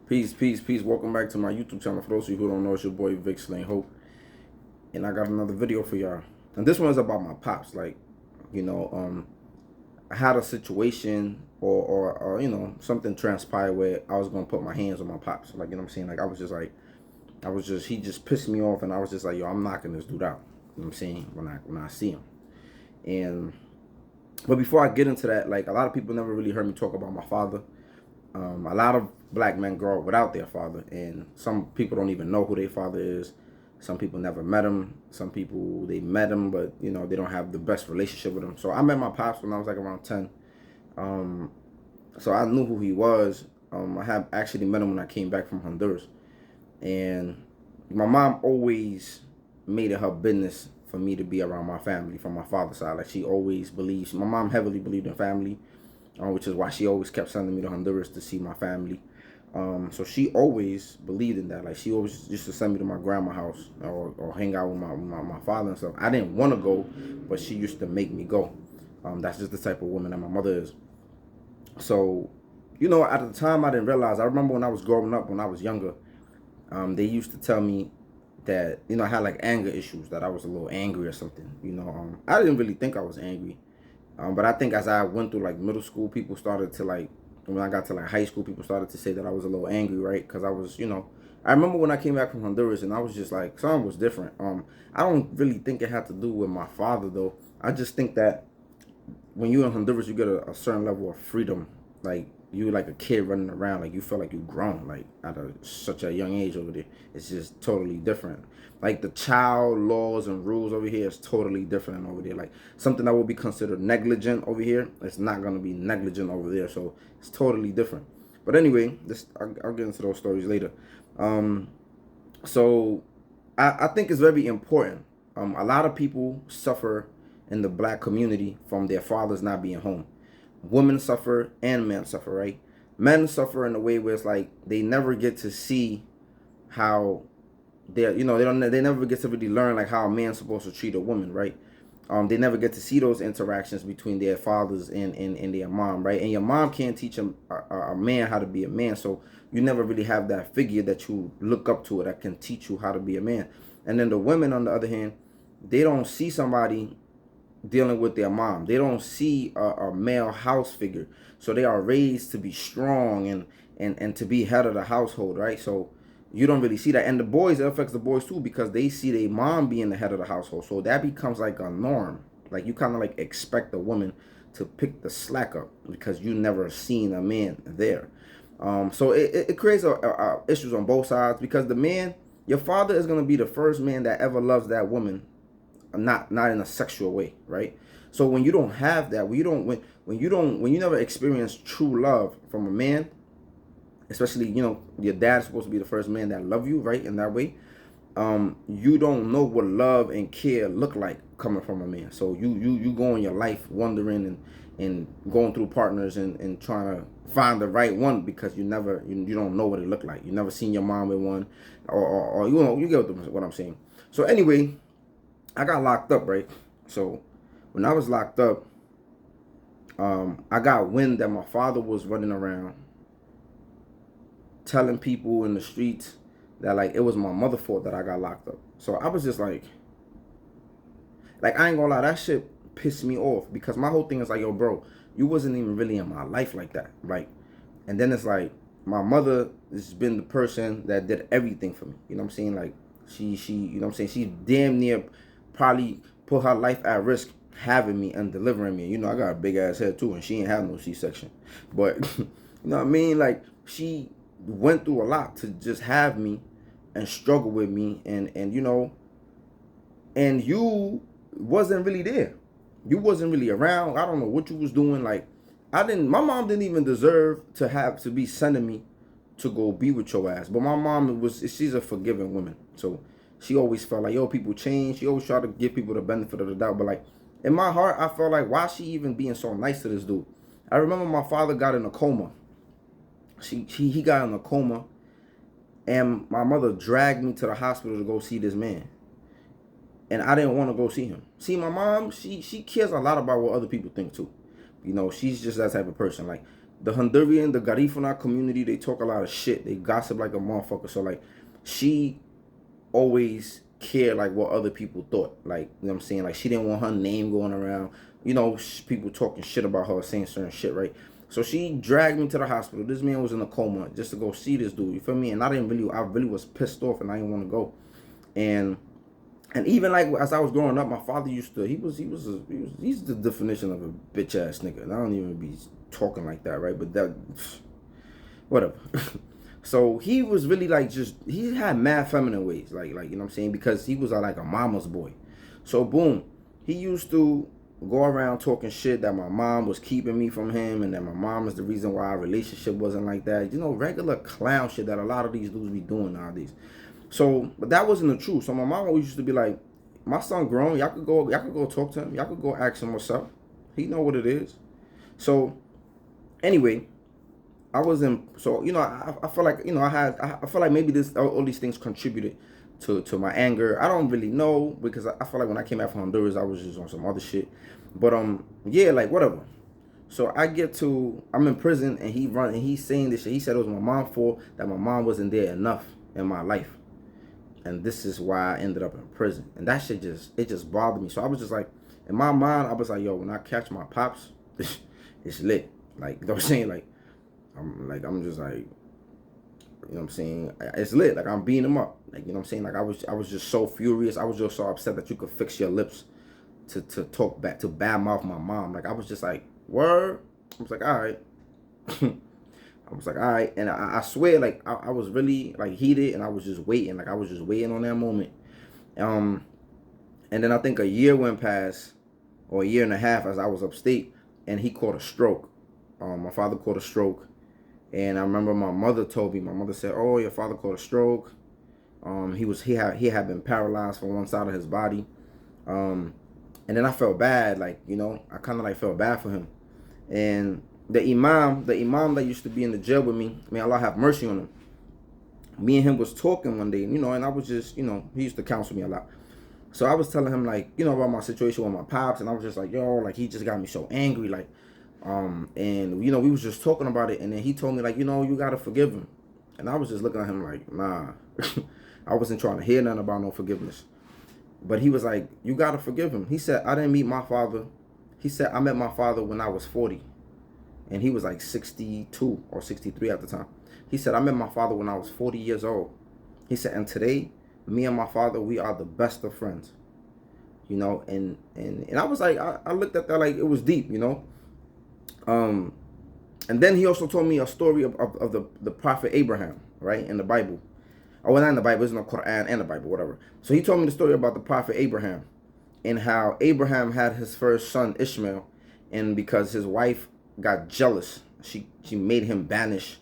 Peace, peace, peace. Welcome back to my YouTube channel. For those of you who don't know, it's your boy Vic Slain Hope. And I got another video for y'all. And this one is about my pops. Like, you know, I had a situation or something transpired where I was gonna put my hands on my pops. Like, you know what I'm saying? Like he just pissed me off, and I was just like, yo, I'm knocking this dude out. You know what I'm saying? When I see him. And but before I get into that, like, a lot of people never really heard me talk about my father. A lot of black men grow up without their father, and some people don't even know who their father is. Some people never met him. Some people, they met him, but they don't have the best relationship with him. So I met my pops when I was like around 10. So I knew who he was. I have actually met him when I came back from Honduras, and my mom always made it her business for me to be around my family from my father's side. Like, she always believes. My mom heavily believed in family, which is why she always kept sending me to Honduras to see my family. So she always believed in that. Like, she always used to send me to my grandma's house or hang out with my father and stuff. I didn't want to go, but she used to make me go. That's just the type of woman that my mother is. So, at the time, I didn't realize. I remember when I was growing up, when I was younger, they used to tell me that, I had like anger issues, that I was a little angry or something. I didn't really think I was angry. But I think as I went through like middle school, people started to like, when I got to like high school, people started to say that I was a little angry, right? Because I was, I remember when I came back from Honduras, and I was just like, something was different. I don't really think it had to do with my father though. I just think that when you're in Honduras, you get a certain level of freedom. Like, you like a kid running around, like you feel like you've grown, like at such a young age over there. It's just totally different. Like, the child laws and rules over here is totally different than over there. Like, something that would be considered negligent over here, it's not gonna be negligent over there. So it's totally different. But anyway, I'll get into those stories later. So I think it's very important. A lot of people suffer in the black community from their fathers not being home. Women suffer and men suffer, right? Men suffer in a way where it's like they never get to see how they never get to really learn like how a man's supposed to treat a woman, right? They never get to see those interactions between their fathers and their mom, right? And your mom can't teach a man how to be a man, so you never really have that figure that you look up to that can teach you how to be a man. And then the women, on the other hand, they don't see somebody dealing with their mom. They don't see a male house figure, so they are raised to be strong and to be head of the household, right? So you don't really see that. And the boys, it affects the boys too, because they see their mom being the head of the household, so that becomes like a norm. Like, you kind of like expect a woman to pick the slack up because you never seen a man there. So it creates issues on both sides, because the man, your father, is going to be the first man that ever loves that woman, not in a sexual way, right? So when you don't have that, when you never experience true love from a man, especially, your dad's supposed to be the first man that love you, right, in that way. You don't know what love and care look like coming from a man. So you go in your life wondering and going through partners and trying to find the right one, because you don't know what it looked like. You never seen your mom with one, or you get what I'm saying. So anyway, I got locked up, right? So when I was locked up, I got wind that my father was running around telling people in the streets that, like, it was my mother's fault that I got locked up. So I was just like I ain't gonna lie, that shit pissed me off, because my whole thing is like, yo, bro, you wasn't even really in my life like that, right? And then it's like, my mother has been the person that did everything for me. You know what I'm saying? Like, she you know what I'm saying, she damn near probably put her life at risk having me and delivering me. I got a big ass head too, and she ain't have no C-section. But you know what I mean? Like, she went through a lot to just have me and struggle with me, and and you wasn't really there. You wasn't really around. I don't know what you was doing. Like, my mom didn't even deserve to be sending me to go be with your ass. But my mom she's a forgiving woman. So she always felt like, yo, people change. She always tried to give people the benefit of the doubt. But like, in my heart, I felt like, why she even being so nice to this dude? I remember my father got in a coma. He got in a coma, and my mother dragged me to the hospital to go see this man. And I didn't want to go see him. See, my mom, she cares a lot about what other people think too. She's just that type of person. Like, the Honduran, the Garifuna community, they talk a lot of shit. They gossip like a motherfucker. So like, she always cared like what other people thought. Like, you know what I'm saying? Like, she didn't want her name going around. You know, people talking shit about her, saying certain shit, right? So she dragged me to the hospital. This man was in a coma just to go see this dude. You feel me? And I really was pissed off, and I didn't want to go. And even like as I was growing up, my father used to. He's the definition of a bitch ass nigga. And I don't even be talking like that, right? But that, whatever. So he was really like he had mad feminine ways, like you know what I'm saying, because he was like a mama's boy. So boom, he used to go around talking shit that my mom was keeping me from him, and that my mom is the reason why our relationship wasn't like that. You know, regular clown shit that a lot of these dudes be doing nowadays. So, but that wasn't the truth. So my mom always used to be like, "My son grown. Y'all could go talk to him. Y'all could go ask him what's up. He know what it is." So, anyway, I was in. So you know, I feel like you know I feel like maybe all these things contributed to my anger. I don't really know because I feel like when I came out from Honduras, I was just on some other shit. But yeah, like whatever. So I'm in prison, and he's saying this shit. He said it was my mom's fault that my mom wasn't there enough in my life. And this is why I ended up in prison. And that shit just bothered me. So I was just like, in my mind, I was like, yo, when I catch my pops, it's lit. Like, you know what I'm saying? I'm just like, you know what I'm saying? It's lit. Like, I'm beating him up. Like, you know what I'm saying? Like, I was just so furious. I was just so upset that you could fix your lips to talk back, to badmouth my mom. Like, I was just like, word? I was like, all right. I was like, all right. And I swear, like, I was really, like, heated, and I was just waiting. Like, I was just waiting on that moment. And then I think a year went past, or a year and a half, as I was upstate, and he caught a stroke. My father caught a stroke. And I remember my mother told me, my mother said, oh, your father caught a stroke. He had been paralyzed from one side of his body. And then I felt bad, like, you know, I kind of like felt bad for him. And the imam that used to be in the jail with me, may Allah have mercy on him. Me and him was talking one day, you know, and I was just, you know, he used to counsel me a lot. So I was telling him, like, you know, about my situation with my pops, and I was just like, yo, like, he just got me so angry, like, and, you know, we was just talking about it, and then he told me, like, you know, you gotta forgive him. And I was just looking at him like, nah. I wasn't trying to hear nothing about no forgiveness. But he was like, you gotta forgive him. He said, I didn't meet my father. He said, I met my father when I was 40. And he was like 62 or 63 at the time. He said, I met my father when I was 40 years old. He said, and today, me and my father, we are the best of friends. You know, and I was like, I looked at that like it was deep, you know. And then he also told me a story of the prophet Abraham, right, in the Bible. Oh, well, not in the Bible, it's in the Quran and the Bible, whatever. So he told me the story about the prophet Abraham and how Abraham had his first son, Ishmael, and because his wife got jealous, she made him banish,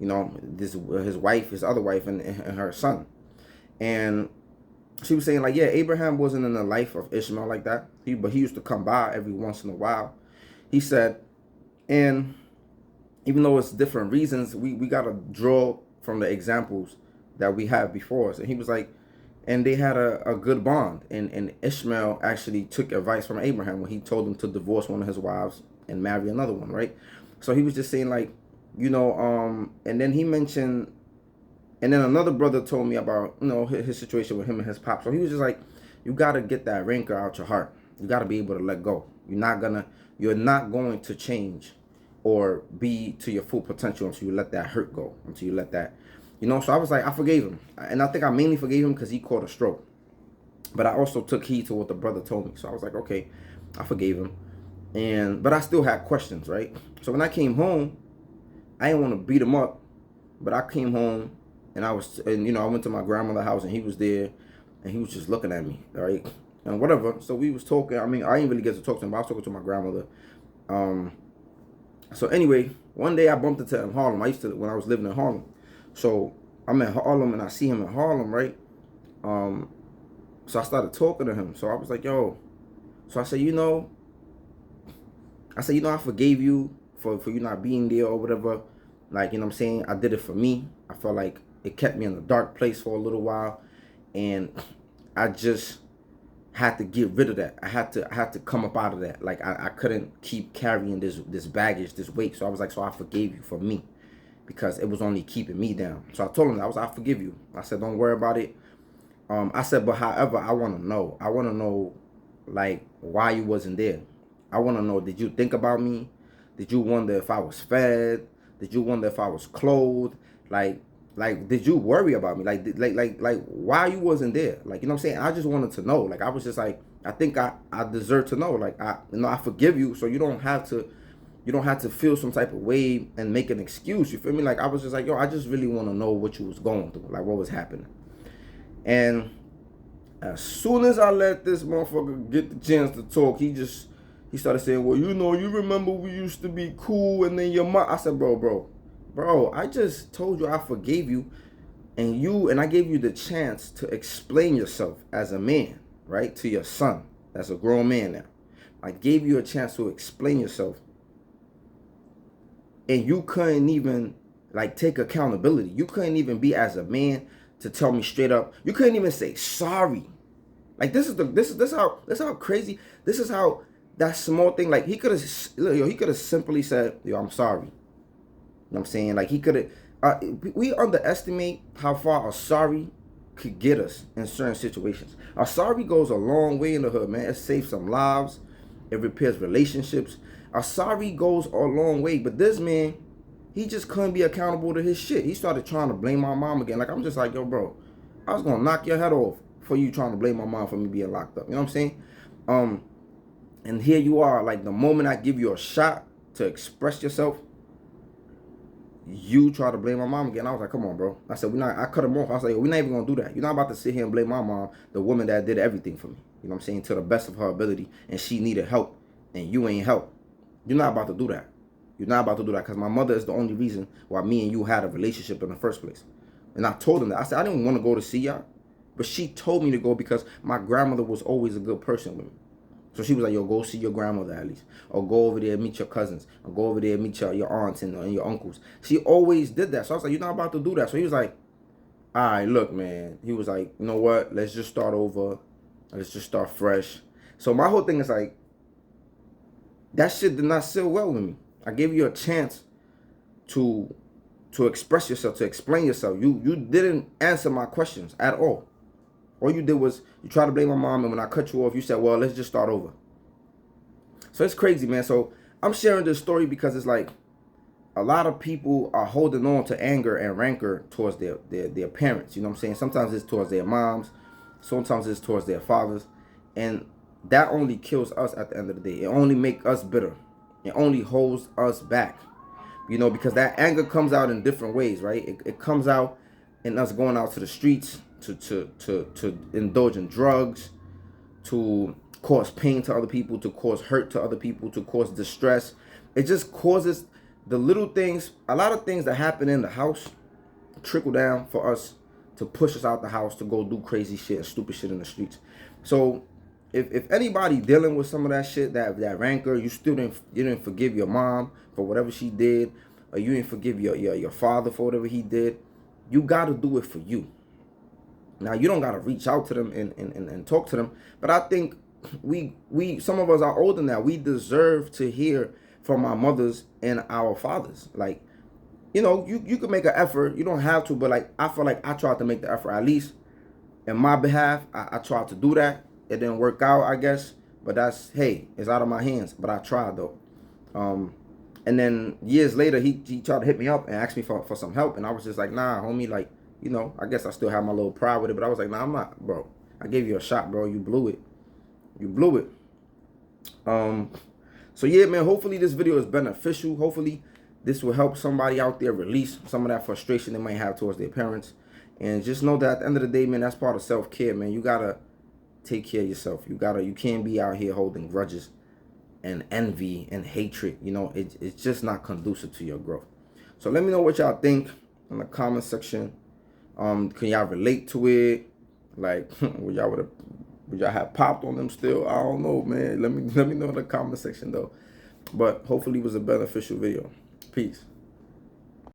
you know, his other wife, and her son. And she was saying, like, yeah, Abraham wasn't in the life of Ishmael like that. But he used to come by every once in a while. He said, and even though it's different reasons, we got to draw from the examples that we have before us. And he was like, and they had a good bond. And Ishmael actually took advice from Abraham when he told him to divorce one of his wives and marry another one, right? So he was just saying, like, you know, and then he mentioned, and then another brother told me about, you know, his situation with him and his pop. So he was just like, you got to get that rancor out your heart. You got to be able to let go. You're not going to change or be to your full potential until you let that hurt go, until you let that, you know. So I was like, I forgave him. And I think I mainly forgave him because he caught a stroke. But I also took heed to what the brother told me. So I was like, okay, I forgave him. But I still had questions, right? So when I came home, I didn't want to beat him up, but I came home and I went to my grandmother's house, and he was there, and he was just looking at me, right? And whatever. So we was talking. I mean, I didn't really get to talk to him, but I was talking to my grandmother. So anyway, one day I bumped into him in Harlem. When I was living in Harlem. So I'm in Harlem, and I see him in Harlem, right? So I started talking to him. So I was like, yo. So I said, I forgave you for you not being there or whatever. Like, you know what I'm saying? I did it for me. I felt like it kept me in a dark place for a little while. And I just had to get rid of that. I had to come up out of that. Like I couldn't keep carrying this baggage, this weight. So I was like, so I forgave you for me, because it was only keeping me down. So I told him that I forgive you. I said, don't worry about it. I said, but however, I want to know. I want to know, like, why you wasn't there. I want to know, did you think about me? Did you wonder if I was fed? Did you wonder if I was clothed? Like, did you worry about me? Like, why you wasn't there? Like, you know what I'm saying? I just wanted to know. Like, I was just like, I think I deserve to know. Like, I forgive you, so you don't have to feel some type of way and make an excuse. You feel me? Like, I was just like, yo, I just really want to know what you was going through, like what was happening. And as soon as I let this motherfucker get the chance to talk, he started saying, well, you know, you remember we used to be cool, and then your mom. I said, bro, I just told you I forgave you, and I gave you the chance to explain yourself as a man, right? To your son, that's a grown man now. I gave you a chance to explain yourself, and you couldn't even like take accountability. You couldn't even be as a man to tell me straight up. You couldn't even say sorry. Like this is how crazy. This is how that small thing. Like he could have simply said, yo, I'm sorry. You know what I'm saying? Like he could have. We underestimate how far a sorry could get us in certain situations. A sorry goes a long way in the hood, man. It saves some lives. It repairs relationships. A sorry goes a long way. But this man, he just couldn't be accountable to his shit. He started trying to blame my mom again. Like, I'm just like, yo, bro, I was gonna knock your head off for you trying to blame my mom for me being locked up. You know what I'm saying? And here you are, like the moment I give you a shot to express yourself, you try to blame my mom again. I was like, come on, bro. I said, I cut him off. I was like, we're not even gonna do that. You're not about to sit here and blame my mom, the woman that did everything for me. You know what I'm saying? To the best of her ability, and she needed help, and you ain't help. You're not about to do that. You're not about to do that, because my mother is the only reason why me and you had a relationship in the first place. And I told him that. I said, I didn't want to go to see y'all, but she told me to go because my grandmother was always a good person with me. So she was like, yo, go see your grandmother at least. Or go over there and meet your cousins. Or go over there and meet your aunts and your uncles. She always did that. So I was like, you're not about to do that. So he was like, all right, look, man. He was like, you know what? Let's just start over. Let's just start fresh. So my whole thing is like, that shit did not sit well with me. I gave you a chance to express yourself, to explain yourself. You didn't answer my questions at all. All you did was you tried to blame my mom, and when I cut you off, you said, well, let's just start over. So it's crazy, man. So I'm sharing this story because it's like a lot of people are holding on to anger and rancor towards their parents. You know what I'm saying? Sometimes it's towards their moms. Sometimes it's towards their fathers. And that only kills us at the end of the day. It only makes us bitter. It only holds us back. You know, because that anger comes out in different ways, right? It comes out in us going out to the streets to indulge in drugs, to cause pain to other people, to cause hurt to other people, to cause distress. It just causes the little things, a lot of things that happen in the house trickle down for us to push us out the house to go do crazy shit and stupid shit in the streets. So if anybody dealing with some of that shit, that rancor, you didn't forgive your mom for whatever she did, or you didn't forgive your father for whatever he did, you gotta do it for you. Now you don't gotta reach out to them and talk to them, but I think we some of us are older now. We deserve to hear from our mothers and our fathers. Like, you know, you can make an effort. You don't have to, but like I feel like I tried to make the effort, at least in my behalf. I tried to do that. It didn't work out, I guess, but that's, hey, it's out of my hands. But I tried though. And then years later, he tried to hit me up and ask me for some help, and I was just like, nah, homie, like, you know, I guess I still have my little pride with it, but I was like, nah, I'm not, bro. I gave you a shot, bro. You blew it. You blew it. So yeah, man, hopefully this video is beneficial. Hopefully this will help somebody out there release some of that frustration they might have towards their parents. And just know that at the end of the day, man, that's part of self-care, man. You gotta take care of yourself. You can't be out here holding grudges and envy and hatred. You know, it's just not conducive to your growth. So let me know what y'all think in the comment section. Can y'all relate to it? Like, would y'all have popped on them still? I don't know, man. Let me know in the comment section though. But hopefully it was a beneficial video. Peace.